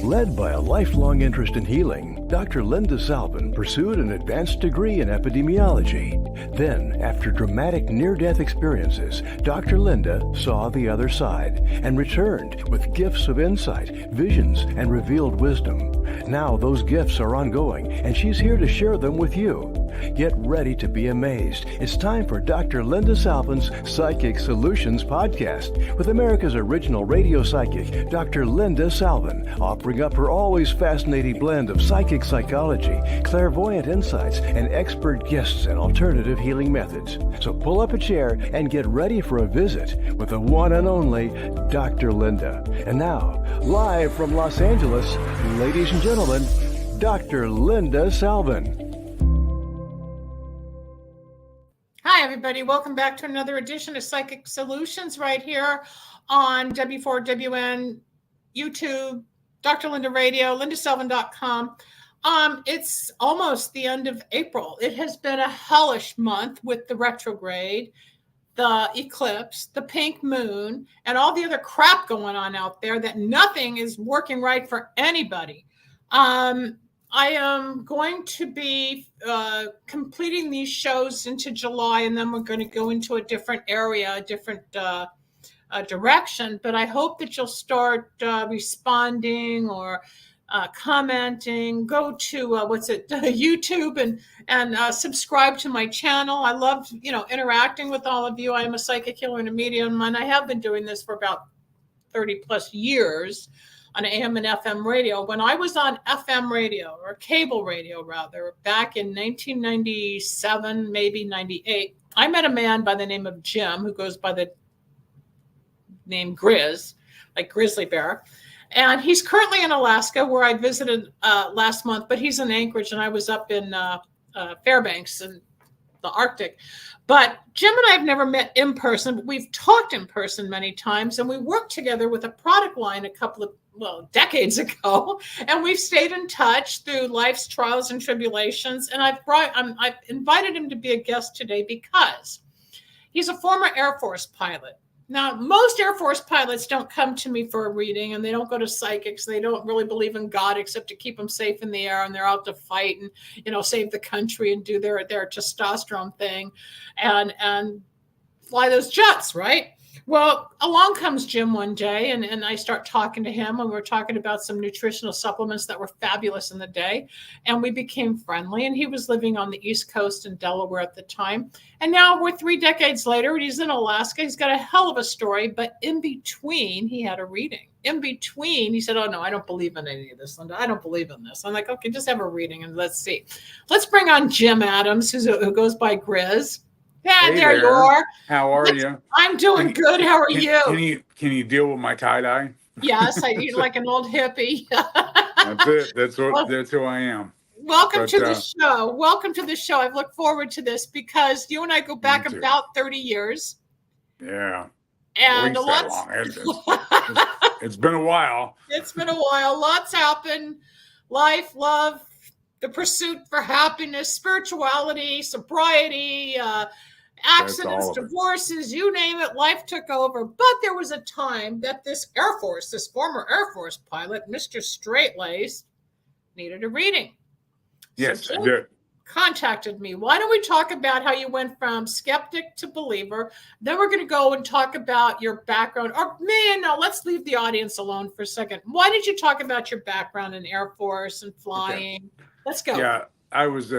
Led by a lifelong interest in healing, Dr. Linda Salvin pursued an advanced degree in epidemiology. Then, after dramatic near-death experiences, Dr. Linda saw the other side and returned with gifts of insight, visions, and revealed wisdom. Now those gifts are ongoing, and she's here to share them with you. Get ready to be amazed. It's time for Dr. Linda Salvin's Psychic Solutions Podcast with America's original radio psychic, Dr. Linda Salvin, offering up her always fascinating blend of psychic psychology, clairvoyant insights, and expert guests and alternative healing methods. So pull up a chair and get ready for a visit with the one and only Dr. Linda. And now, live from Los Angeles, ladies and gentlemen, Dr. Linda Salvin. Hi, everybody. Welcome back to another edition of Psychic Solutions right here on W4WN, YouTube, Dr. Linda Radio, lindasalvin.com. It's almost the end of April. It has been a hellish month with the retrograde, the eclipse, the pink moon, and all the other crap going on out there that nothing is working right for anybody. I am going to be completing these shows into July, and then we're going to go into a different area, a different direction. But I hope that you'll start responding or commenting. Go to YouTube and subscribe to my channel. I love interacting with all of you. I am a psychic healer and a medium, and I have been doing this for about 30 plus years on AM and FM radio. When I was on FM radio, or cable radio rather, back in 1997, maybe 98, I met a man by the name of Jim, who goes by the name Grizz, like Grizzly Bear. And he's currently in Alaska, where I visited last month, but he's in Anchorage, and I was up in Fairbanks in the Arctic. But Jim and I have never met in person, but we've talked in person many times, and we worked together with a product line a couple of decades ago, and we've stayed in touch through life's trials and tribulations. And I've invited him to be a guest today because he's a former Air Force pilot. Now, most Air Force pilots don't come to me for a reading, and they don't go to psychics. They don't really believe in God except to keep them safe in the air, and they're out to fight and save the country and do their testosterone thing and fly those jets, right? Well, along comes Jim one day, and I start talking to him, and we're talking about some nutritional supplements that were fabulous in the day, and we became friendly, and he was living on the East Coast in Delaware at the time, and now we're 3 decades later, and he's in Alaska. He's got a hell of a story, but in between, he had a reading. In between, he said, "Oh, no, I don't believe in any of this, Linda. I don't believe in this." I'm like, "Okay, just have a reading, and let's see." Let's bring on Jim Adams, who goes by Grizz. Yeah, hey there you are. How are you? I'm doing good. How are you? Can you deal with my tie-dye? Yes, I eat like an old hippie. That's it. That's who I am. Welcome to the show. Welcome to the show. I've looked forward to this because you and I go back about 30 years. Yeah. And it's been a while. It's been a while. Lots happened. Life, love, the pursuit for happiness, spirituality, sobriety, accidents, divorces, you name it, life took over. But there was a time that this former Air Force pilot, Mr. Straight-Laced, needed a reading. Yes, so I did. Contacted me. Why don't we talk about how you went from skeptic to believer? Then we're going to go and talk about your background. Or no, let's leave the audience alone for a second. Why did you talk about your background in Air Force and flying? Okay. Let's go. Yeah, I was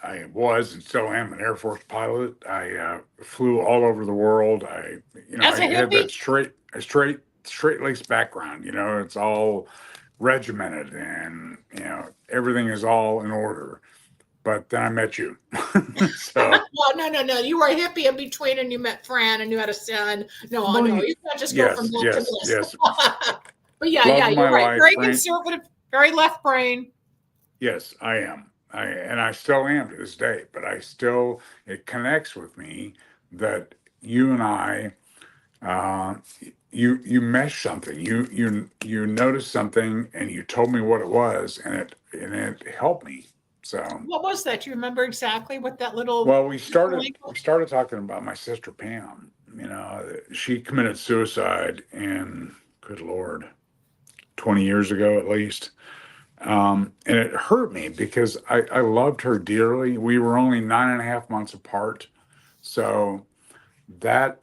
I was and still am an Air Force pilot. I flew all over the world. I had that straight-laced background. It's all regimented and everything is all in order. But then I met you. So well, no. You were a hippie in between, and you met Fran, and you had a son. No, you can't just go from that to this. Yes. But you're right. Very conservative, very left brain. Yes, I am. I still am to this day, but it connects with me that you and I, you mesh something, you noticed something, and you told me what it was, and it helped me. So what was that? Do you remember exactly what that little? Well, we started talking about my sister Pam. She committed suicide in, good Lord, 20 years ago at least. And it hurt me because I loved her dearly. We were only 9.5 months apart. So that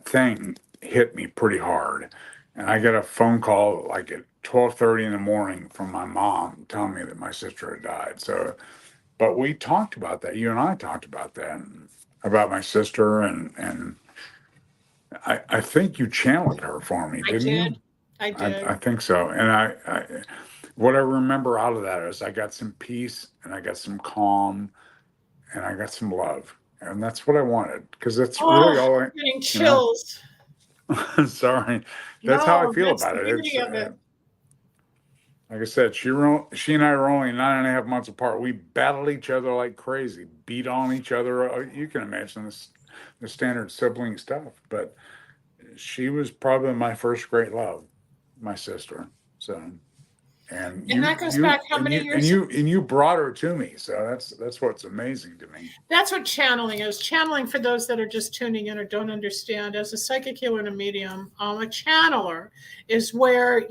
thing hit me pretty hard. And I got a phone call like at 12:30 in the morning from my mom telling me that my sister had died. So, but we talked about that. You and I talked about that, about my sister, and I think you channeled her for me, didn't you? I did. I think so. And what I remember out of that is I got some peace and I got some calm and I got some love. And that's what I wanted, because that's really all I, getting chills. Sorry. That's how I feel that's about the it. beauty of it. Like I said, she and I were only 9.5 months apart. We battled each other like crazy, beat on each other. You can imagine the standard sibling stuff. But she was probably my first great love, my sister. So, and that goes back how many years? And you brought her to me. So that's what's amazing to me. That's what channeling is. Channeling, for those that are just tuning in or don't understand, as a psychic healer and a medium, a channeler is where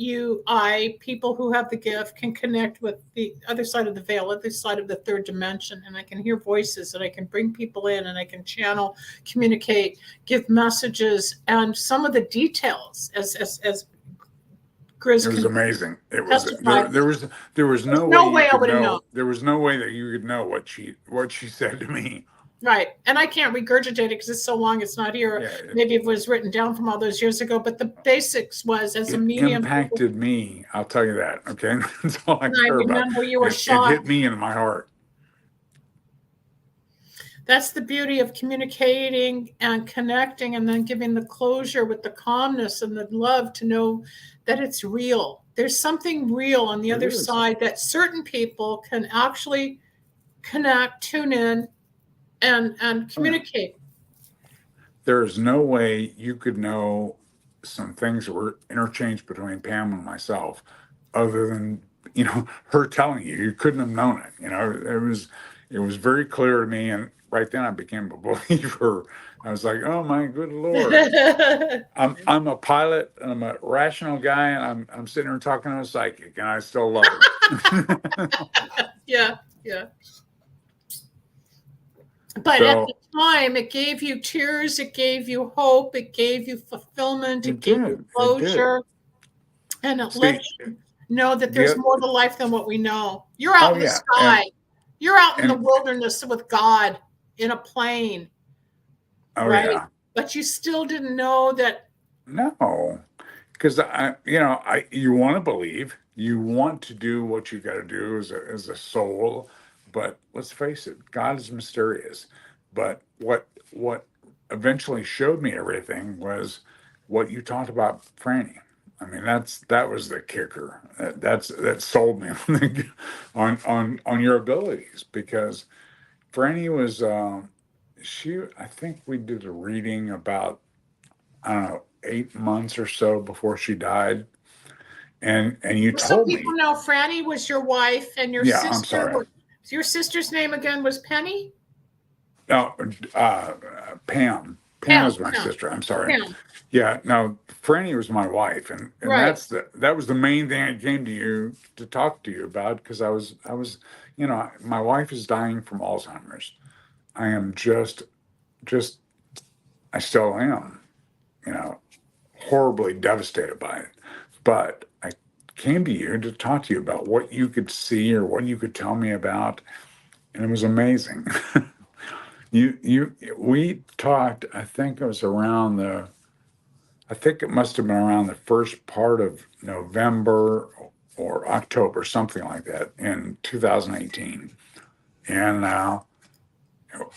people who have the gift can connect with the other side of the veil, other side of the third dimension, and I can hear voices and I can bring people in and I can channel, communicate, give messages, and some of the details as Grizz, it was amazing. It was there was no way I would have known. There was no way that you could know what she said to me. Right. And I can't regurgitate it because it's so long it's not here. Yeah, maybe it was written down from all those years ago, but the basics was, as a medium, impacted me. I'll tell you that. Okay. That's all I care about. I remember you were shocked. It hit me in my heart. That's the beauty of communicating and connecting, and then giving the closure with the calmness and the love to know that it's real. There's something real on the other side that certain people can actually connect, tune in, and communicate. There is no way you could know some things that were interchanged between Pam and myself other than, her telling you. You couldn't have known it. It was very clear to me, and right then I became a believer. I was like, oh my good Lord. I'm a pilot and I'm a rational guy, and I'm sitting here talking to a psychic, and I still love her. Yeah. But at the time, it gave you tears, it gave you hope, it gave you fulfillment, it gave you closure, and it let you know that there's more to life than what we know. You're out in the sky. You're out in the wilderness with God in a plane. Oh, right? Yeah. But you still didn't know that. No, because you want to believe, you want to do what you got to do as a soul. But let's face it, God is mysterious. But what eventually showed me everything was what you talked about, Franny. I mean, that was the kicker. That sold me on your abilities, because Franny was I think we did a reading about, I don't know, 8 months or so before she died. And you told me. Some people know Franny was your wife, and your sister. I'm sorry. Your sister's name again was Penny? No, Pam. Pam was my sister. I'm sorry. Pam. Yeah, no, Franny was my wife, and right. That was the main thing I came to you to talk to you about, because I was my wife is dying from Alzheimer's. I am just I still am, horribly devastated by it. But I came to you to talk to you about what you could see or what you could tell me about, and it was amazing. We talked, I think it must have been around the first part of November or October, something like that, in 2018. And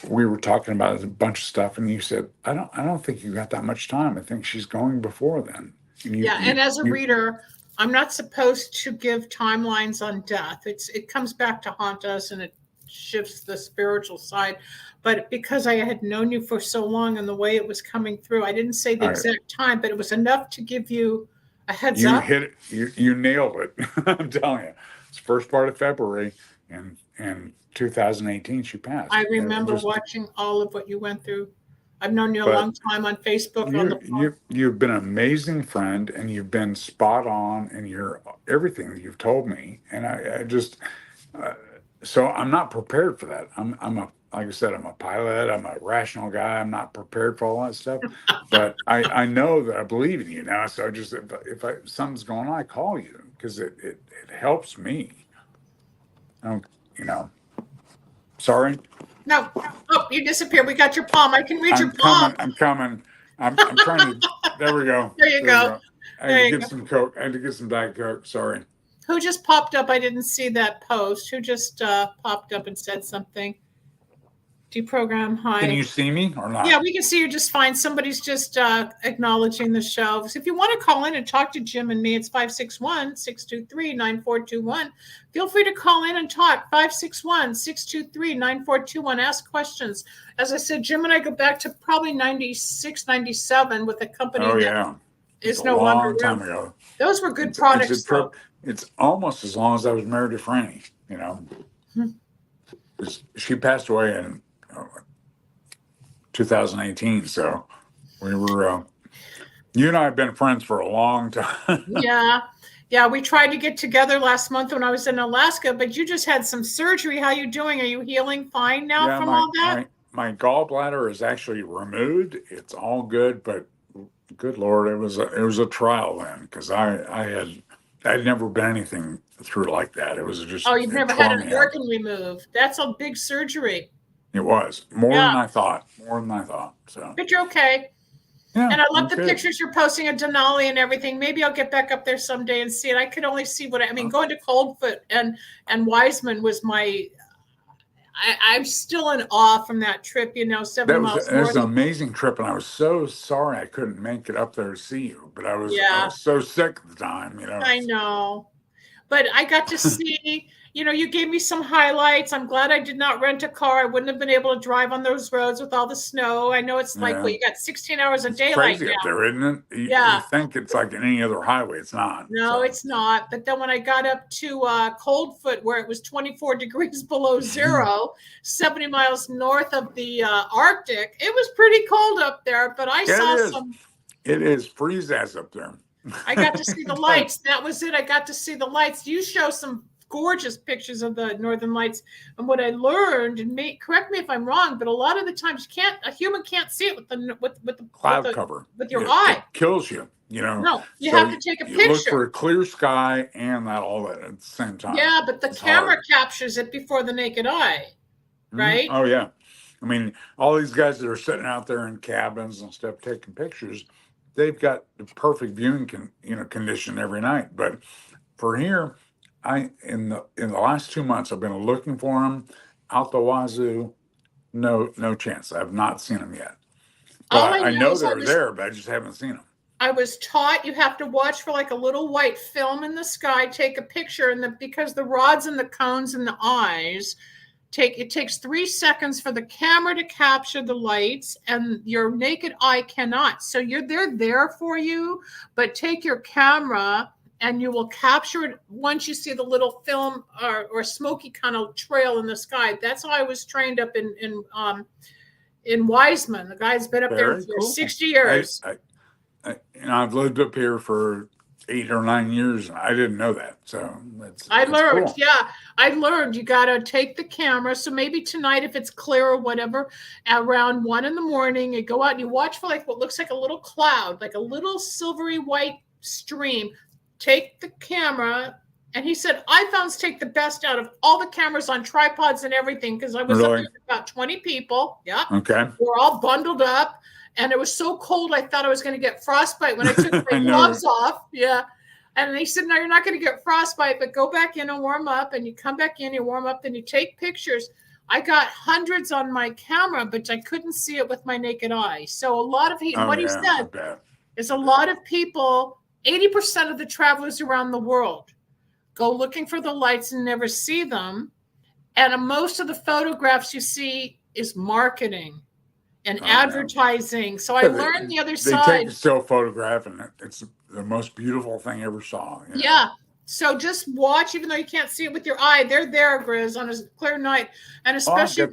we were talking about a bunch of stuff, and you said, I don't think you got that much time. I think she's going before then. And as a reader, I'm not supposed to give timelines on death. It comes back to haunt us, and it shifts the spiritual side. But because I had known you for so long and the way it was coming through, I didn't say the exact time, but it was enough to give you a heads up. You hit it. You nailed it. I'm telling you. It's first part of February, and 2018 she passed. I remember watching all of what you went through. I've known you a long time on Facebook. You've been an amazing friend, and you've been spot on in everything that you've told me. And I just, so I'm not prepared for that. Like I said, I'm a pilot. I'm a rational guy. I'm not prepared for all that stuff, but I know that I believe in you now. So if something's going on, I call you because it helps me. Sorry. No. Oh, you disappeared. We got your palm. I can read your palm. I'm coming. I'm trying to. There we go. There you go. I had to get some Coke. I had to get some Diet Coke. Sorry. Who just popped up? I didn't see that post. Who just popped up and said something? Deprogram. Hi. Can you see me or not? Yeah, we can see you just fine. Somebody's just acknowledging the show. So if you want to call in and talk to Jim and me, it's 561-623-9421. Feel free to call in and talk. 561-623-9421. Ask questions. As I said, Jim and I go back to probably 96, 97 with a company that is no longer around. Time ago. Those were good products. It's almost as long as I was married to Franny, She passed away in 2018, so we were you and I have been friends for a long time. Yeah, we tried to get together last month when I was in Alaska, but you just had some surgery. How you doing? Are you healing fine now from all that? My gallbladder is actually removed. It's all good, but good Lord, it was a trial then, because I'd never been anything through like that. It was just you've never had an organ removed. That's a big surgery. It was more than I thought. So, but you're okay. Yeah, and I love the pictures you're posting of Denali and everything. Maybe I'll get back up there someday and see it. I could only see going to Coldfoot and Wiseman was I'm still in awe from that trip, 7 miles north. It was an amazing trip, and I was so sorry I couldn't make it up there to see you. But I was so sick at the time, I know. But I got to see, you gave me some highlights. I'm glad I did not rent a car. I wouldn't have been able to drive on those roads with all the snow. I know it's like, you got 16 hours of daylight crazy up there, isn't it? You think it's like any other highway. It's not. No, it's not. But then when I got up to Coldfoot, where it was 24 degrees below zero, 70 miles north of the Arctic, it was pretty cold up there. But It is freeze-ass up there. I got to see the lights. That was it. I got to see the lights. You show some gorgeous pictures of the Northern Lights. And what I learned, and correct me if I'm wrong, but a lot of the times a human can't see it with the cloud cover with your eye. It kills you. No, you have to take a picture. Look for a clear sky and all that at the same time. Yeah, but the camera captures it before the naked eye, right? Oh yeah. I mean, all these guys that are sitting out there in cabins and stuff taking pictures, they've got the perfect viewing condition every night. But for here, in the last 2 months, I've been looking for them out the wazoo. No chance. I've not seen them yet. But I know they're there, but I just haven't seen them. I was taught you have to watch for like a little white film in the sky, take a picture, because the rods and the cones in the eyes it takes 3 seconds for the camera to capture the lights, and your naked eye cannot. So they're there for you, but take your camera and you will capture it once you see the little film or smoky kind of trail in the sky. That's how I was trained up in Wiseman. The guy's been up there for 60 years. I've lived up here for 8 or 9 years, and I didn't know that. So I learned, cool. I learned you got to take the camera. So maybe tonight, if it's clear or whatever, around 1 a.m, you go out and you watch for like what looks like a little cloud, like a little silvery white stream. Take the camera. And he said, iPhones take the best out of all the cameras on tripods and everything, because I was up there with about 20 people. Yeah. Okay. We're all bundled up. And it was so cold, I thought I was going to get frostbite when I took my gloves off. Yeah. And they said, no, you're not going to get frostbite, but go back in and warm up. And you come back in, you warm up, then you take pictures. I got hundreds on my camera, but I couldn't see it with my naked eye. So a lot of he said is a lot of people, 80% of the travelers around the world go looking for the lights and never see them. And most of the photographs you see is marketing and advertising. So I learned the other side. They take a still photograph, and it's the most beautiful thing I ever saw. Yeah. So just watch, even though you can't see it with your eye. They're there, Grizz, on a clear night, and especially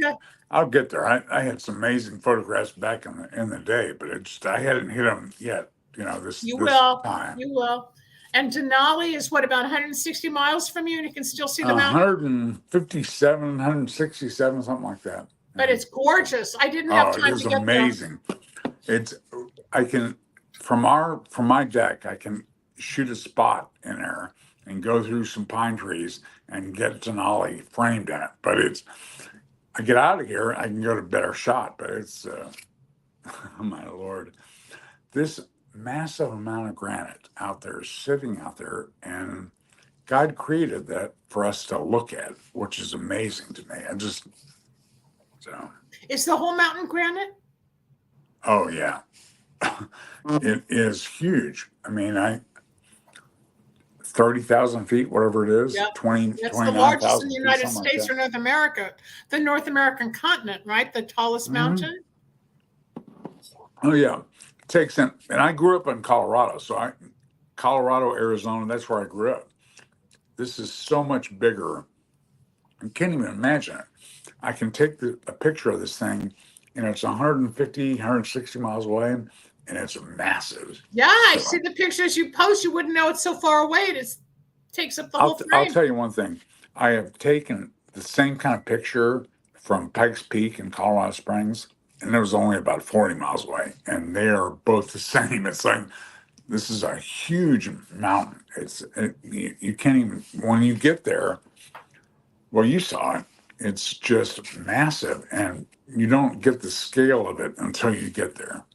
I'll get there. I had some amazing photographs back in the day, but I hadn't hit them yet. This time. You will. And Denali is what, about 160 miles from you, and you can still see the mountain? 157, 167, something like that. But it's gorgeous. I didn't have time to get amazing. There. I can, from my deck, I can shoot a spot in there and go through some pine trees and get Denali framed in it. But I get out of here, I can go to a better shot, but it's, oh my Lord, this massive amount of granite out there, sitting out there, and God created that for us to look at, which is amazing to me. Is the whole mountain granite? Oh yeah, it is huge. I mean, 30,000 feet, whatever it is, yep. 20, That's 29,000 the largest in the United feet, States or North America, the North American continent, right? The tallest mountain. Oh yeah. Takes in, and I grew up in Colorado, Colorado, Arizona, that's where I grew up. This is so much bigger. I can't even imagine it. I can take a picture of this thing, and it's 150, 160 miles away, and it's massive. Yeah, I see the pictures you post. You wouldn't know it's so far away. It takes up the whole frame. I'll tell you one thing. I have taken the same kind of picture from Pikes Peak in Colorado Springs, and it was only about 40 miles away, and they are both the same. It's like, this is a huge mountain. You can't even, when you get there, well, you saw it, it's just massive, and you don't get the scale of it until you get there,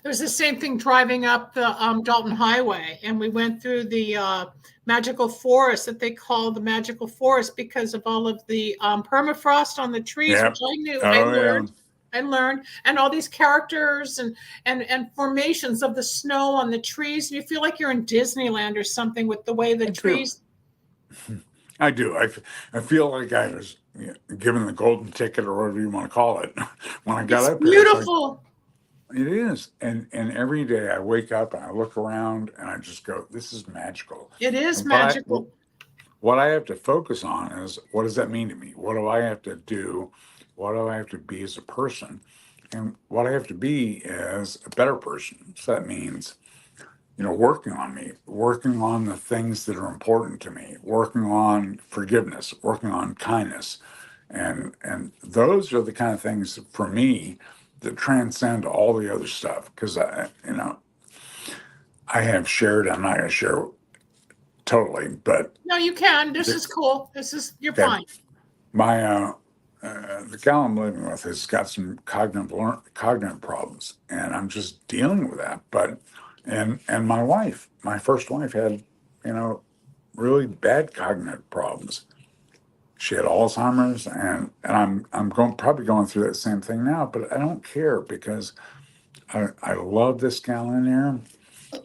There's the same thing driving up the Dalton Highway, and we went through the magical forest that they call the magical forest because of all of the permafrost on the trees, yep. which I knew. I learned, and all these characters and formations of the snow on the trees. You feel like you're in Disneyland or something with the way the trees. I do. I feel like I was given the golden ticket or whatever you want to call it when I got up there. Beautiful. It is. And every day I wake up and I look around and I just go, this is magical. It is magical. What I have to focus on is, what does that mean to me? What do I have to do? What do I have to be as a person? And what I have to be is a better person. So that means, working on me, working on the things that are important to me, working on forgiveness, working on kindness. And those are the kind of things for me that transcend all the other stuff. Because I have shared, I'm not going to share totally, but no, you can. This is cool. You're fine. My the gal I'm living with has got some cognitive problems, and I'm just dealing with that. But and my first wife had really bad cognitive problems. She had Alzheimer's, and I'm probably going through that same thing now, but I don't care because I love this gal in there,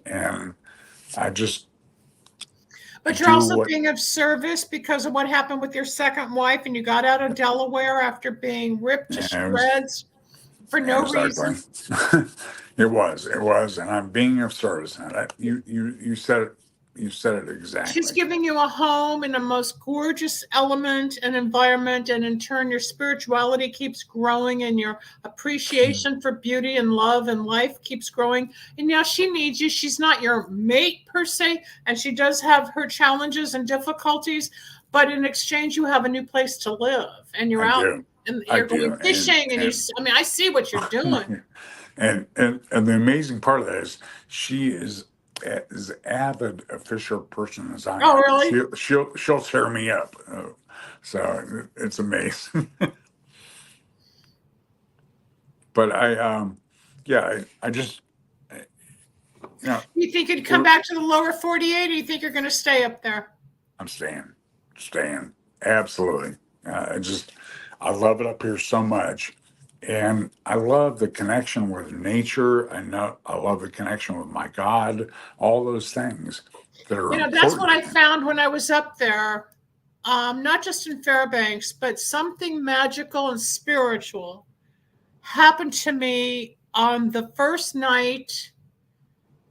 and I just. But you're also being of service because of what happened with your second wife, and you got out of Delaware after being ripped to shreds for no reason. It was, and I'm being of service. And you said it. You said it exactly. She's giving you a home in the most gorgeous element and environment, and in turn, your spirituality keeps growing, and your appreciation for beauty and love and life keeps growing. And now she needs you. She's not your mate per se, and she does have her challenges and difficulties, but in exchange, you have a new place to live, and you're out and you're going fishing, and I see what you're doing. And the amazing part of that is she is as avid a fisher person as I am. Oh, really? She'll tear me up. So it's amazing. But I just, You think you'd come back to the lower 48, or you think you're going to stay up there? I'm staying. Absolutely. I love it up here so much. And I love the connection with nature. I love the connection with my God, all those things that are important. That's what I found when I was up there, not just in Fairbanks, but something magical and spiritual happened to me on the first night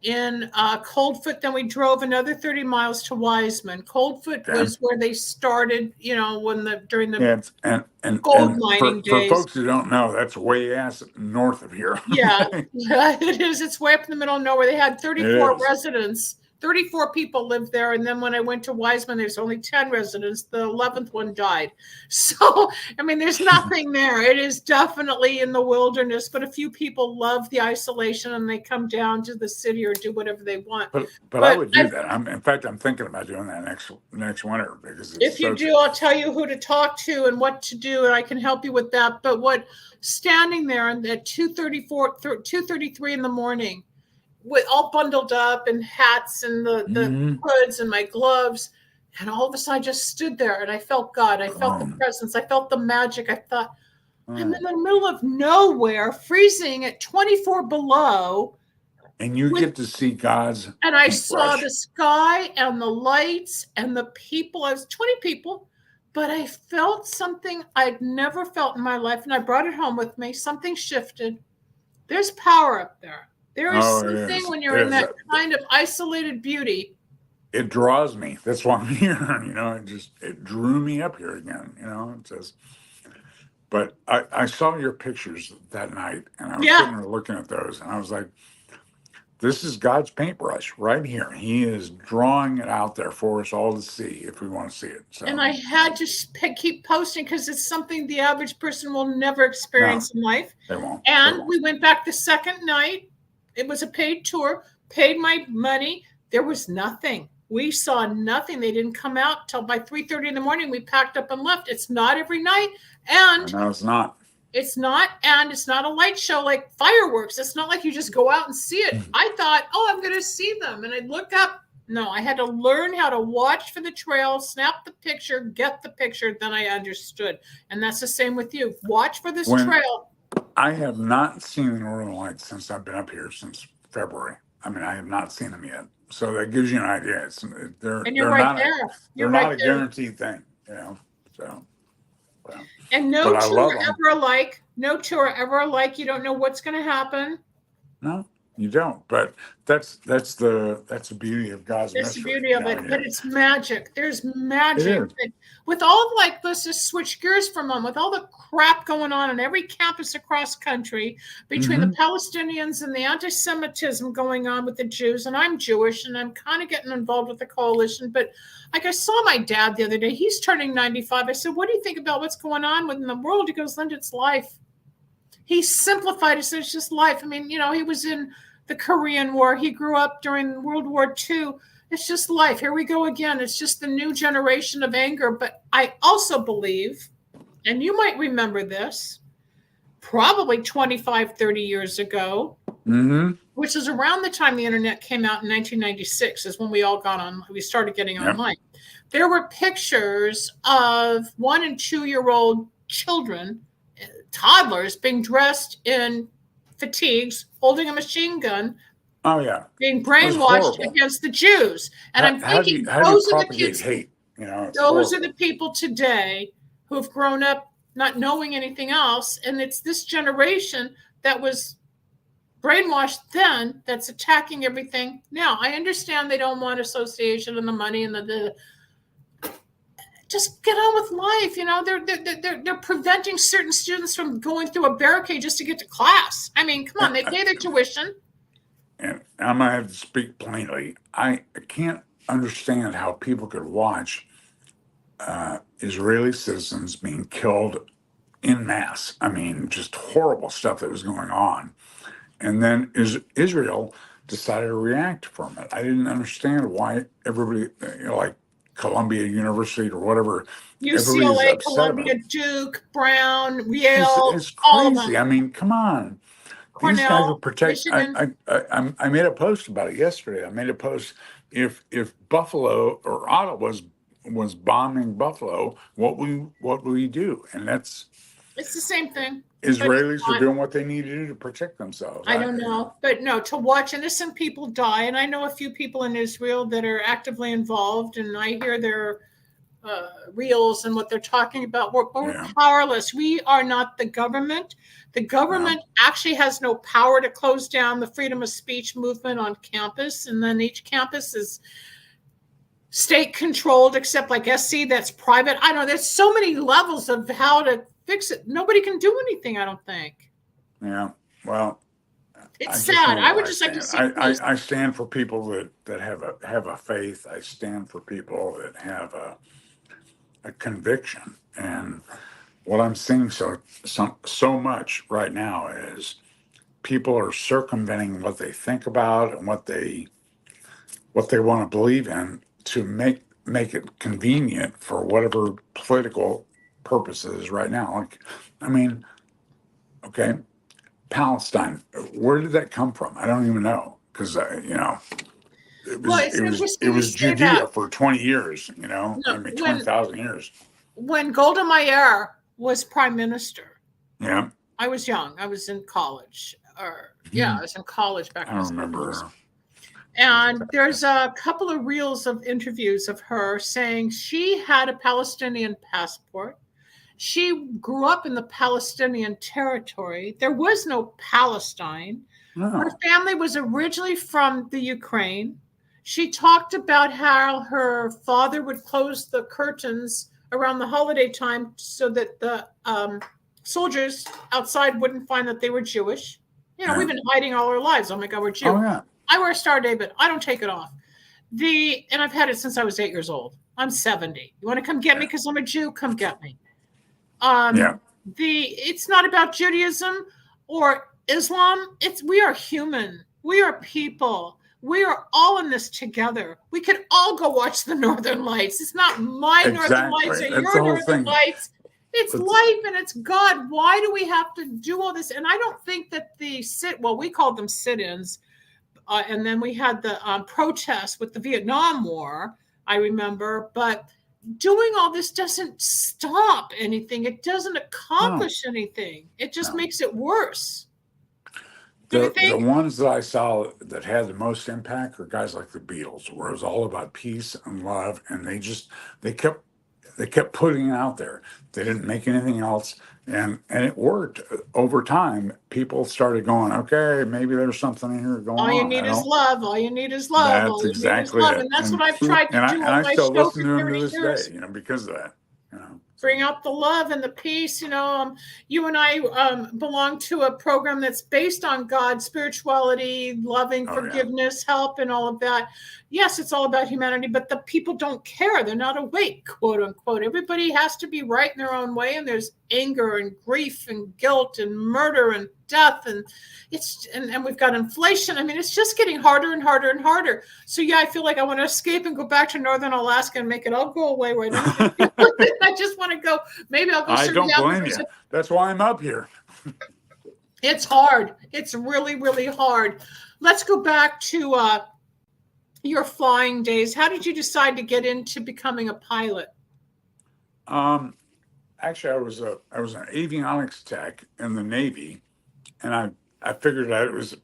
in Coldfoot. Then we drove another 30 miles to Wiseman. Coldfoot was where they started, during the gold mining for days. folks who don't know, that's way ass north of here. Yeah, it is. It's way up in the middle of nowhere. They had 34 residents. 34 people lived there. And then when I went to Wiseman, there's only 10 residents. The 11th one died. So, I mean, there's nothing there. It is definitely in the wilderness, but a few people love the isolation and they come down to the city or do whatever they want. But I would do that. In fact, I'm thinking about doing that next winter. Because if you do, I'll tell you who to talk to and what to do, and I can help you with that. But standing there at 2:33 in the morning, with all bundled up and hats and the hoods and my gloves. And all of a sudden I just stood there and I felt God. I felt the presence. I felt the magic. I thought, I'm in the middle of nowhere, freezing at 24 below. And you get to see God's. And I saw the sky and the lights and the people. I was 20 people, but I felt something I'd never felt in my life. And I brought it home with me. Something shifted. There's power up there. There is something when you're in that kind of isolated beauty. It draws me. That's why I'm here. It drew me up here again. It says. But I saw your pictures that night, and I was sitting there looking at those, and I was like, "This is God's paintbrush right here. He is drawing it out there for us all to see if we want to see it." So. And I had to keep posting because it's something the average person will never experience in life. They won't. And we went back the second night. It was a paid tour, paid my money. There was nothing. We saw nothing. They didn't come out till by 3:30 in the morning. We packed up and left. It's not every night. And no, it's not. It's not. And it's not a light show like fireworks. It's not like you just go out and see it. I thought, I'm going to see them. And I look up. No, I had to learn how to watch for the trail, snap the picture, get the picture. Then I understood. And that's the same with you. Watch for this trail. I have not seen the Northern Lights since I've been up here since February. I mean, I have not seen them yet. So that gives you an idea. They're right there. They're not a guaranteed thing, So. Well, and no tour ever alike. No tour ever alike. You don't know what's going to happen. No, you don't. But that's the beauty of God's mystery. That's the beauty of it. But it's magic. There's magic. With all let's just switch gears for a moment. With all the crap going on every campus across country between the Palestinians and the anti-Semitism going on with the Jews, and I'm Jewish and I'm kind of getting involved with the coalition. But like I saw my dad the other day, he's turning 95. I said, "What do you think about what's going on within the world?" He goes, "Linda, it's life." He simplified it. Said it's just life. I mean, he was in the Korean War. He grew up during World War II. It's just life. Here we go again. It's just the new generation of anger. But I also believe, and you might remember this, probably 25, 30 years ago, which is around the time the internet came out in 1996 is when we all we started getting online. There were pictures of 1 and 2 year old children, toddlers, being dressed in fatigues, holding a machine gun. Oh yeah, being brainwashed against the Jews, and I'm thinking those are the kids. Hate? Those are the people today who have grown up not knowing anything else, and it's this generation that was brainwashed then that's attacking everything now. I understand they don't want association and the money and the just get on with life. They're preventing certain students from going through a barricade just to get to class. I mean, come on, they pay their tuition. And I'm going to have to speak plainly. I can't understand how people could watch Israeli citizens being killed en masse. I mean, just horrible stuff that was going on. And then Israel decided to react from it. I didn't understand why everybody, like Columbia University or whatever, UCLA, Columbia, Duke, Brown, Yale, it's crazy. I mean, come on. Cornell, these guys will protect. I made a post about it yesterday. I made a post. If Buffalo or Ottawa was bombing Buffalo, what would we do? And it's the same thing. Israelis are doing what they need to do to protect themselves. I don't know, but no, to watch innocent people die, and I know a few people in Israel that are actively involved, and I hear they're reels and what they're talking about. We're powerless. We are not the government. The government actually has no power to close down the freedom of speech movement on campus. And then each campus is state controlled, except like SC, that's private. I don't know. There's so many levels of how to fix it. Nobody can do anything, I don't think. Yeah. Well, it's sad. I would just like to see. I stand for people that have a faith. I stand for people that have a conviction. And what I'm seeing so much right now is people are circumventing what they think about and what they want to believe in to make it convenient for whatever political purposes right now. Like, I mean, okay, Palestine, where did that come from? I don't even know, because it was Judea for 20 years, 20,000 years. When Golda Meir was prime minister, yeah, I was young. I was in college, I was in college back. I don't remember. And there's a couple of reels of interviews of her saying she had a Palestinian passport. She grew up in the Palestinian territory. There was no Palestine. No. Her family was originally from the Ukraine. She talked about how her father would close the curtains around the holiday time so that the soldiers outside wouldn't find that they were Jewish. We've been hiding all our lives. Oh my God, we're Jewish. Oh, yeah. I wear a Star David. I don't take it off. And I've had it since I was 8 years old. I'm 70. You want to come get me because I'm a Jew? Come get me. It's not about Judaism or Islam. We are human. We are people. We are all in this together. We could all go watch the Northern Lights. It's not my Northern Lights or your Northern Lights. It's life and it's God. Why do we have to do all this? And I don't think that we called them sit-ins. And then we had the protests with the Vietnam War, I remember. But doing all this doesn't stop anything. It doesn't accomplish anything. It just makes it worse. The ones that I saw that had the most impact are guys like the Beatles, where it was all about peace and love, and they kept putting it out there. They didn't make anything else, and it worked. Over time, people started going, okay, maybe there's something in here going on. All you need is love. All you need is love. That's exactly it. And that's what I've tried to do. And I still listen to them to this day, because of that. Bring out the love and the peace. You and I belong to a program that's based on God, spirituality, loving, forgiveness, help, and all of that. Yes, it's all about humanity, but the people don't care. They're not awake, quote unquote. Everybody has to be right in their own way, and there's anger and grief and guilt and murder and death, and we've got inflation. I mean, it's just getting harder and harder and harder. So I feel like I want to escape and go back to Northern Alaska and make it all go away right now. I just want to go. Maybe I'll go. I don't blame you. That's why I'm up here. It's hard. It's really, really hard. Let's go back to your flying days. How did you decide to get into becoming a pilot? Actually, I was an avionics tech in the Navy, and I figured out it was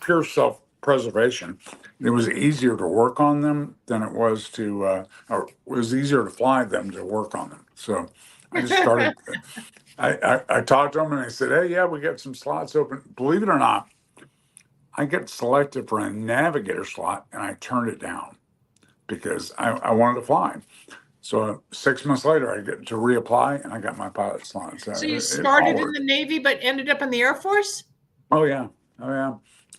pure self-preservation. It was easier to work on them than it was or it was easier to fly them to work on them. So I just started. I talked to them and they said, "Hey, yeah, we got some slots open." Believe it or not, I get selected for a navigator slot, and I turned it down because I wanted to fly. So 6 months later, I get to reapply, and I got my pilot slot. So you started in the Navy, but ended up in the Air Force? Oh yeah.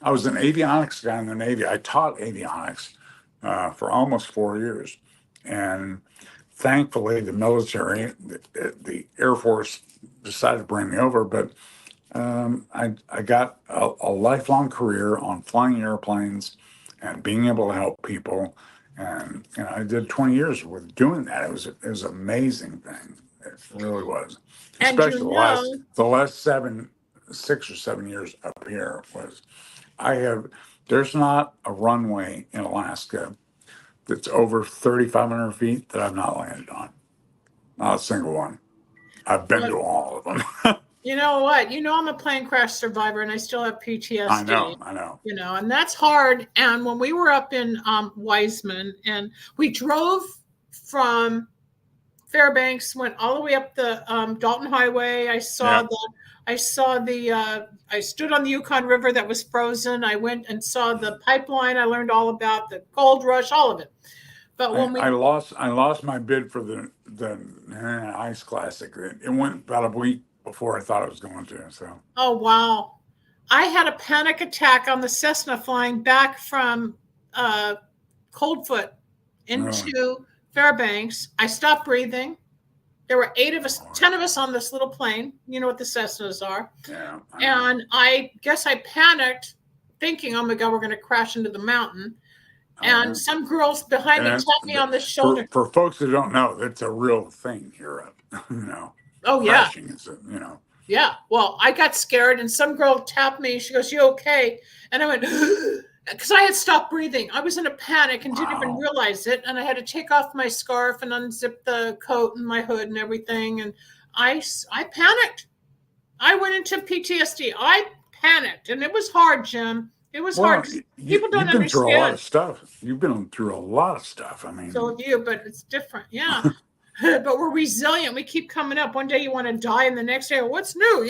I was an avionics guy in the Navy. I taught avionics for almost 4 years, and thankfully, the military, the Air Force, decided to bring me over. But I got a lifelong career on flying airplanes and being able to help people. And I did 20 years with doing that. It was an amazing thing. It really was. Especially the last 6 or 7 years up here was. There's not a runway in Alaska that's over 3,500 feet that I've not landed on. Not a single one. I've been to all of them. You know what? I'm a plane crash survivor, and I still have PTSD. I know. And that's hard. And when we were up in Wiseman, and we drove from Fairbanks, went all the way up the Dalton Highway. I stood on the Yukon River that was frozen. I went and saw the pipeline. I learned all about the gold rush, all of it. But when I lost my bid for the Ice Classic. It went about a week before I thought it was going to. So. Oh wow! I had a panic attack on the Cessna flying back from Coldfoot into Fairbanks. I stopped breathing. There were 10 of us on this little plane. You know what the Cessnas are. Yeah. And I guess I panicked, thinking, "Oh my God, we're going to crash into the mountain." And some girls behind me tapped me on the shoulder. For folks who don't know, it's a real thing here. Oh yeah. Crashing is, Yeah. Well, I got scared, and some girl tapped me. She goes, "You okay?" And I went, because I had stopped breathing. I was in a panic and didn't even realize it. And I had to take off my scarf and unzip the coat and my hood and everything. And I panicked. I went into PTSD. I panicked, and it was hard, Jim. It was hard. People don't understand. Through a lot of stuff. You've been through a lot of stuff. I mean, so have you, but it's different. Yeah. But we're resilient. We keep coming up. One day you want to die, and the next day, what's new?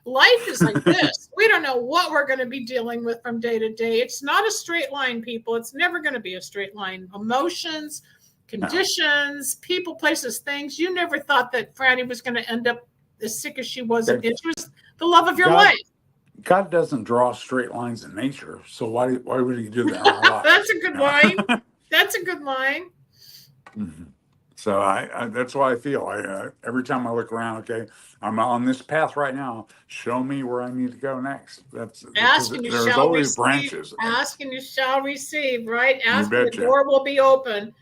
Life is like this. We don't know what we're going to be dealing with from day to day. It's not a straight line, people. It's never going to be a straight line. Emotions, conditions, people, places, things. You never thought that Franny was going to end up as sick as she was. It was the love of your life. God doesn't draw straight lines in nature, so why would he do that in our life? That's a good line. That's a good line. Mm-hmm. So I that's why I feel. Every time I look around, okay, I'm on this path right now. Show me where I need to go next. Ask and you there's shall always receive. branches. Ask and you shall receive. Right? Ask and the betcha. door will be open.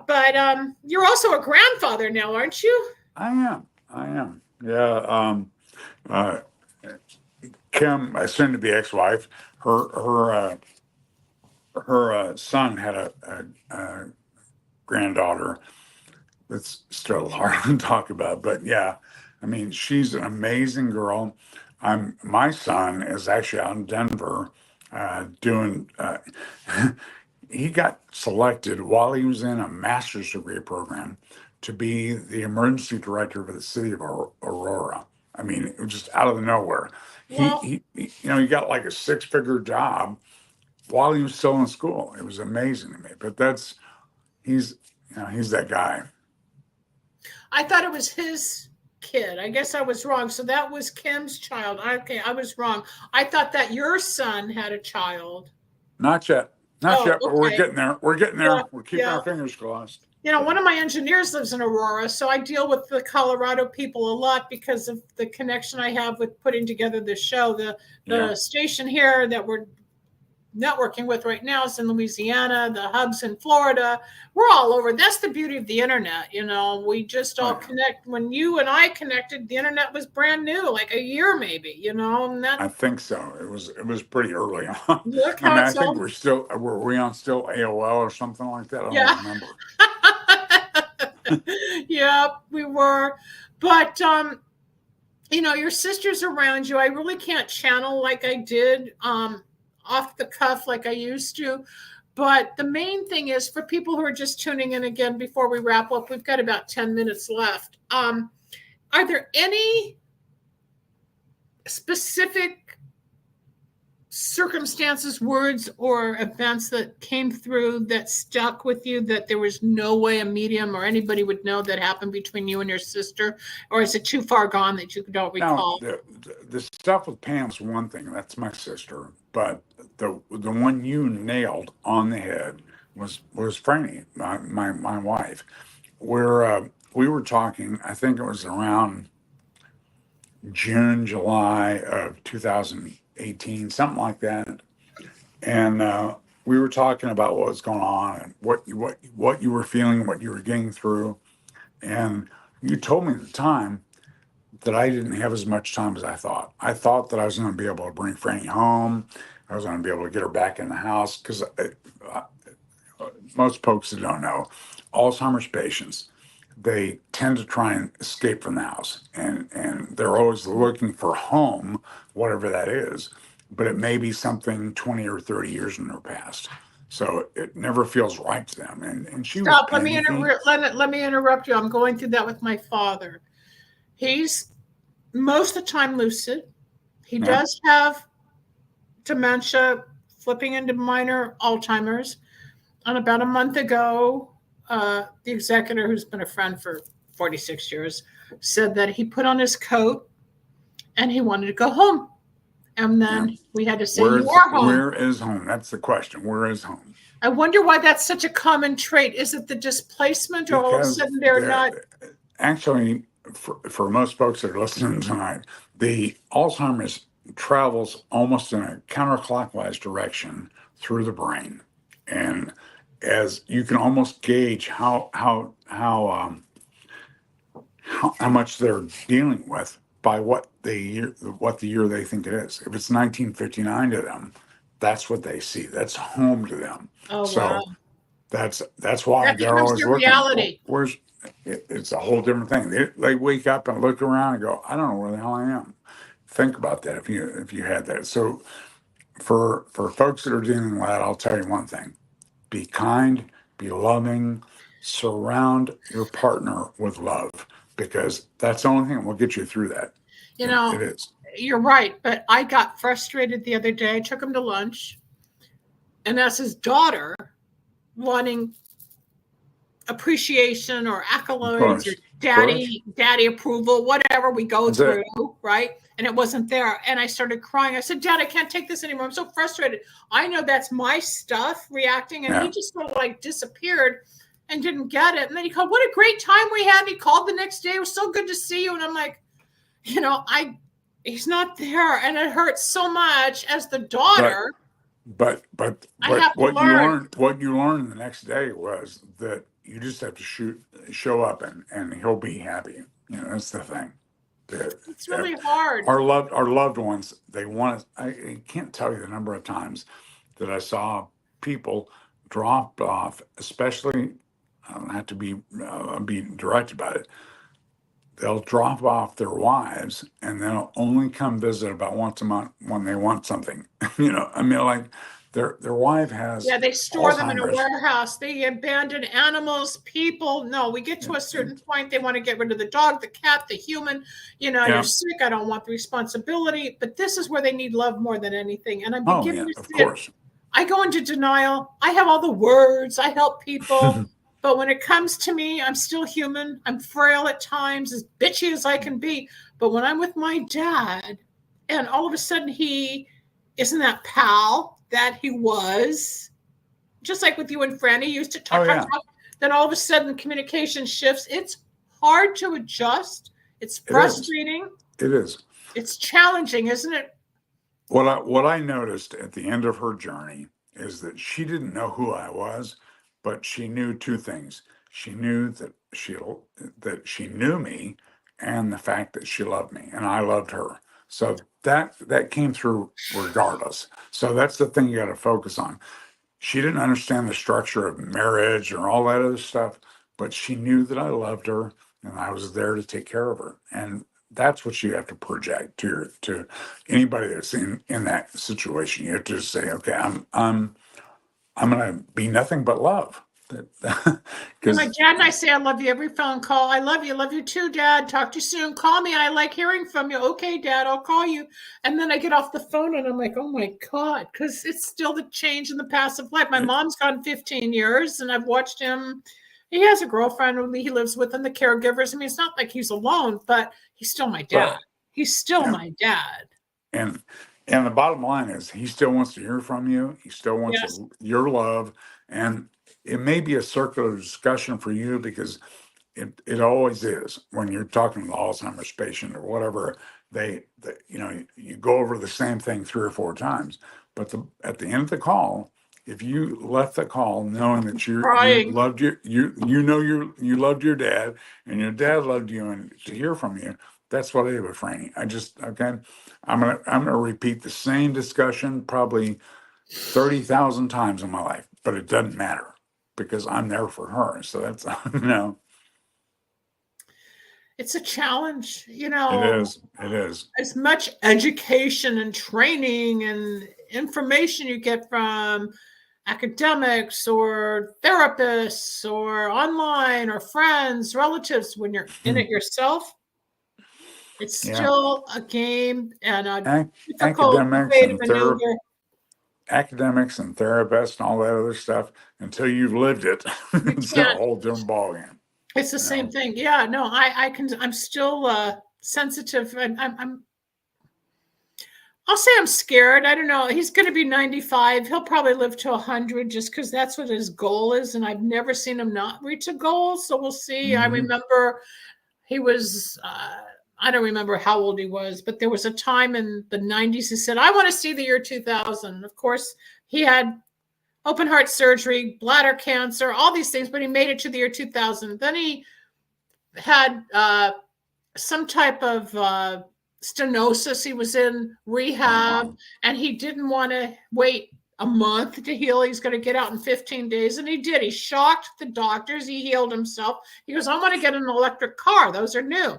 But you're also a grandfather now, aren't you? I am. Yeah. Kim, my soon-to-be ex-wife, her son had a granddaughter. That's still hard to talk about, but yeah, I mean, she's an amazing girl. My son is actually out in Denver doing. He got selected while he was in a master's degree program to be the emergency director for the city of Aurora. I mean, it was just out of nowhere. Well, He he got like a 6-figure job while he was still in school. It was amazing to me. But he's that guy. I thought it was his kid. I guess I was wrong. So that was Kim's child. Okay, I was wrong. I thought that your son had a child. Not yet. Not yet, but we're okay. getting there. We're getting there. Yeah, We're keeping our fingers crossed. One of my engineers lives in Aurora, so I deal with the Colorado people a lot because of the connection I have with putting together this show. The station here that we're networking with right now is in Louisiana, the hubs in Florida. We're all over. That's the beauty of the internet. We just all connect. When you and I connected, the internet was brand new, like a year maybe, and that I think so. It was pretty early on. Look how I think were we on still AOL or something like that? I don't remember. Yeah, we were. But your sister's around you. I really can't channel like I did off the cuff like I used to. But the main thing is, for people who are just tuning in again before we wrap up, we've got about 10 minutes left. Are there any specific circumstances, words, or events that came through that stuck with you that there was no way a medium or anybody would know that happened between you and your sister? Or is it too far gone that you don't recall? No, the stuff with Pam's one thing. That's my sister. But the one you nailed on the head was Franny, my wife, where we were talking. I think it was around June, July of 2018, something like that. And we were talking about what was going on and what you were feeling, what you were getting through. And you told me at the time that I didn't have as much time as I thought. I thought that I was going to be able to bring Franny home. I was going to be able to get her back in the house, because most folks that don't know, Alzheimer's patients, they tend to try and escape from the house, and they're always looking for home, whatever that is, but it may be something 20 or 30 years in their past. So it never feels right to them. And she was Stop. Let me panicky. let me interrupt you. I'm going through that with my father. He's most of the time lucid. He does have dementia, flipping into minor Alzheimer's. And about a month ago, the executor, who's been a friend for 46 years, said that he put on his coat and he wanted to go home. And then we had to say, you are home. Where is home? That's the question. Where is home? I wonder why that's such a common trait. Is it the displacement, or all of a sudden they're not? Actually, for most folks that are listening tonight, the Alzheimer's travels almost in a counterclockwise direction through the brain. And as you can almost gauge how much they're dealing with by what the year they think it is. If it's 1959 to them, that's what they see. That's home to them. Oh, so wow. that's why That they're always looking. reality. It's a whole different thing. They wake up and look around and go, I don't know where the hell I am. Think about that if you had that. So for folks that are dealing with that, I'll tell you one thing: be kind, be loving, surround your partner with love, because that's the only thing that will get you through that. It is. You're right, but I got frustrated the other day. I took him to lunch, and as his daughter, wanting appreciation or accolades or daddy approval, whatever we go through, right? And it wasn't there. And I started crying. I said, Dad, I can't take this anymore. I'm so frustrated. I know that's my stuff reacting. And he just sort of like disappeared and didn't get it. And then he called, what a great time we had. And he called the next day. It was so good to see you. And I'm like, he's not there. And it hurts so much as the daughter. But what you learned the next day was that you just have to show up and he'll be happy. That's the thing. It's really hard. Our loved ones, they want us. I can't tell you the number of times that I saw people drop off, especially, I don't have to be direct about it. They'll drop off their wives and they'll only come visit about once a month when they want something. Like their wife has. Yeah, they store them in a Alzheimer's. Warehouse. They abandon animals, people. No, we get to a certain point. They want to get rid of the dog, the cat, the human. You're sick. I don't want the responsibility. But this is where they need love more than anything. And I'm beginning to see it. I go into denial. I have all the words. I help people. But when it comes to me, I'm still human. I'm frail at times, as bitchy as I can be. But when I'm with my dad, and all of a sudden he isn't that pal that he was, just like with you and Franny, used to talk. Then all of a sudden communication shifts. It's hard to adjust. It's frustrating. It is. It's challenging, isn't it? What I noticed at the end of her journey is that she didn't know who I was, but she knew two things. She knew that she knew me, and the fact that she loved me and I loved her. So that came through regardless. So that's the thing you got to focus on. She didn't understand the structure of marriage or all that other stuff, but she knew that I loved her and I was there to take care of her. And that's what you have to project to anybody that's in that situation. You have to say, okay, I'm going to be nothing but love. My dad and I say, I love you every phone call. I love you too, Dad. Talk to you soon. Call me. I like hearing from you. Okay, Dad, I'll call you. And then I get off the phone and I'm like, oh my God, because it's still the change in the passive life. My mom's gone 15 years and I've watched him. He has a girlfriend who he lives with and the caregivers. I mean, it's not like he's alone, but he's still my dad. He's still my dad. And the bottom line is he still wants to hear from you. He still wants your love. And it may be a circular discussion for you because it always is when you're talking to the Alzheimer's patient or whatever. You go over the same thing 3 or 4 times, but at the end of the call, if you left the call knowing that you loved you loved your dad and your dad loved you, and to hear from you, that's what I did with Franny. I'm gonna repeat the same discussion probably 30,000 times in my life, but it doesn't matter because I'm there for her. So that's It's a challenge, It is. As much education and training and information you get from academics or therapists or online or friends, relatives, when you're in it yourself, it's still a game and a difficult way to maneuver. Academics and therapists and all that other stuff, until you've lived it, it's a whole different ballgame. It's the same thing. Yeah, no, I'm still sensitive, and I'll say I'm scared. I don't know. He's going to be 95. He'll probably live to 100 just because that's what his goal is. And I've never seen him not reach a goal. So we'll see. I remember he was, I don't remember how old he was, but there was a time in the 90s he said, I want to see the year 2000. Of course, he had open heart surgery, bladder cancer, all these things, but he made it to the year 2000. Then he had some type of stenosis. He was in rehab and he didn't want to wait a month to heal. He's going to get out in 15 days. And he did. He shocked the doctors. He healed himself. He goes, I want to get an electric car. Those are new.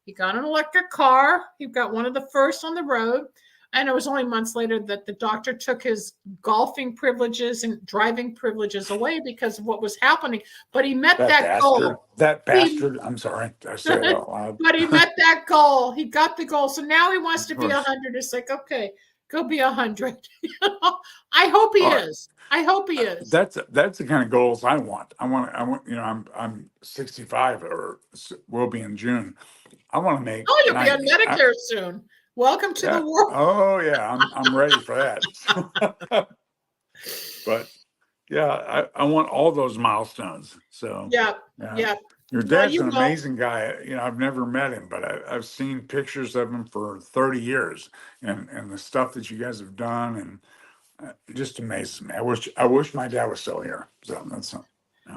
He got an electric car. He got one of the first on the road. And it was only months later that the doctor took his golfing privileges and driving privileges away because of what was happening. But he met that goal. That bastard. I'm sorry. I said it out loud. But he met that goal. He got the goal. So now he wants to be 100. It's like, okay, go be 100. I hope he is. I hope he is. That's the kind of goals I want. I want, I'm 65 or will be in June. I want to make. Oh, you'll be on Medicare soon. Welcome to the world. Oh yeah, I'm ready for that. But yeah, I want all those milestones. So yeah. Your dad's an amazing guy. I've never met him, but I've seen pictures of him for 30 years, and the stuff that you guys have done, and it just amazes me. I wish my dad was still here. So that's.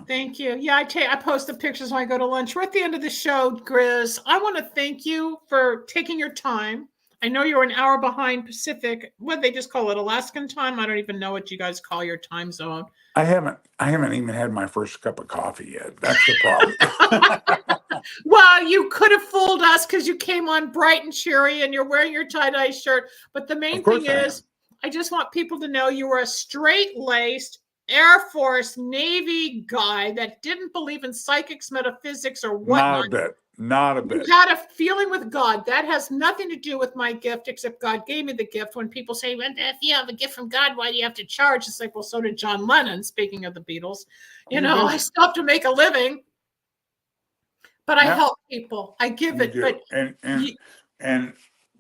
Thank you. Yeah, I post the pictures when I go to lunch. We're at the end of the show, Grizz. I want to thank you for taking your time. I know you're an hour behind Pacific. What they just call it, Alaskan time? I don't even know what you guys call your time zone. I haven't even had my first cup of coffee yet. That's the problem. Well, you could have fooled us because you came on bright and cheery and you're wearing your tie-dye shirt. But the main thing is, I just want people to know you were a straight-laced Air Force, Navy guy that didn't believe in psychics, metaphysics, or whatnot. Not a bit. You had a feeling with God. That has nothing to do with my gift, except God gave me the gift. When people say, well, if you have a gift from God, why do you have to charge? It's like, well, so did John Lennon, speaking of the Beatles. I still have to make a living, but I help people. I give it.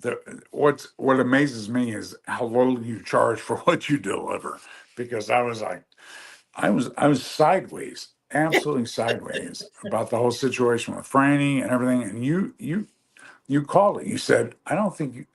But what amazes me is how low you charge for what you deliver. Because I was sideways, absolutely sideways about the whole situation with Franny and everything. And you called it. You said, I don't think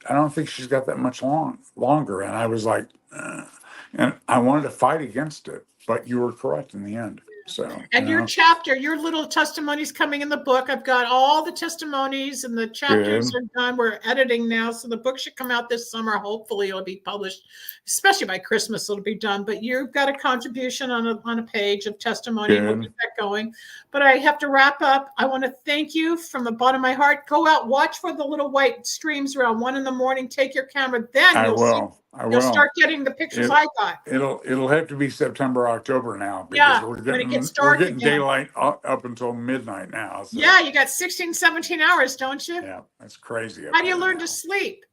she's got that much longer. And I was like, and I wanted to fight against it, but you were correct in the end. So, and your chapter, your little testimonies coming in the book. I've got all the testimonies and the chapters are done. We're editing now. So the book should come out this summer. Hopefully it'll be published, especially by Christmas, it'll be done. But you've got a contribution on a page of testimony. We'll get that going. But I have to wrap up. I want to thank you from the bottom of my heart. Go out, watch for the little white streams around 1 a.m. Take your camera. Then you'll start getting the pictures I got. It'll have to be September, October now. Because we're getting daylight up until midnight now. So. Yeah, you got 16, 17 hours, don't you? Yeah, that's crazy. How do you learn to sleep?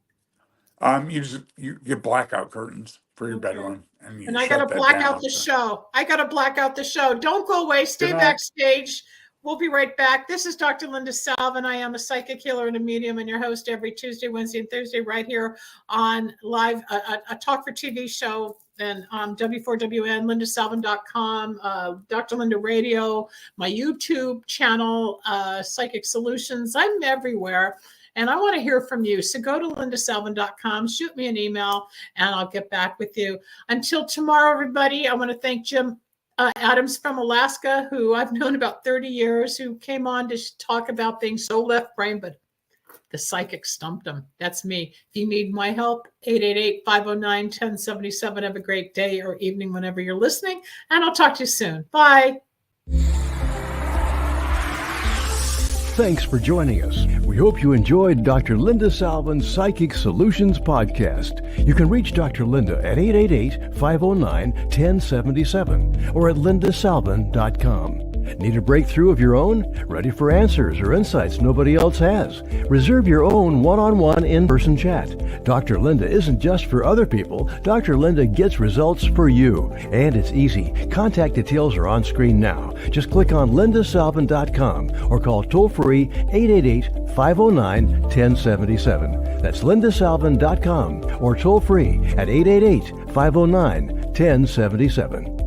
You get blackout curtains for your bedroom. And I got to black out the show. Don't go away. Stay backstage. We'll be right back. This is Dr. Linda Salvin. I am a psychic healer and a medium and your host every Tuesday, Wednesday, and Thursday right here on live, a Talk for TV show and W4WN, lindasalvin.com, Dr. Linda Radio, my YouTube channel, Psychic Solutions. I'm everywhere. And I want to hear from you. So go to lindasalvin.com, shoot me an email, and I'll get back with you. Until tomorrow, everybody, I want to thank Jim Adams from Alaska, who I've known about 30 years, who came on to talk about being so left brain, but the psychic stumped him. That's me. If you need my help, 888-509-1077. Have a great day or evening whenever you're listening, and I'll talk to you soon. Bye. Thanks for joining us. We hope you enjoyed Dr. Linda Salvin's Psychic Solutions Podcast. You can reach Dr. Linda at 888-509-1077 or at lindasalvin.com. Need a breakthrough of your own? Ready for answers or insights nobody else has? Reserve your own one-on-one in-person chat. Dr. Linda isn't just for other people. Dr. Linda gets results for you. And it's easy. Contact details are on screen now. Just click on lindasalvin.com or call toll-free 888-509-1077. That's lindasalvin.com or toll-free at 888-509-1077.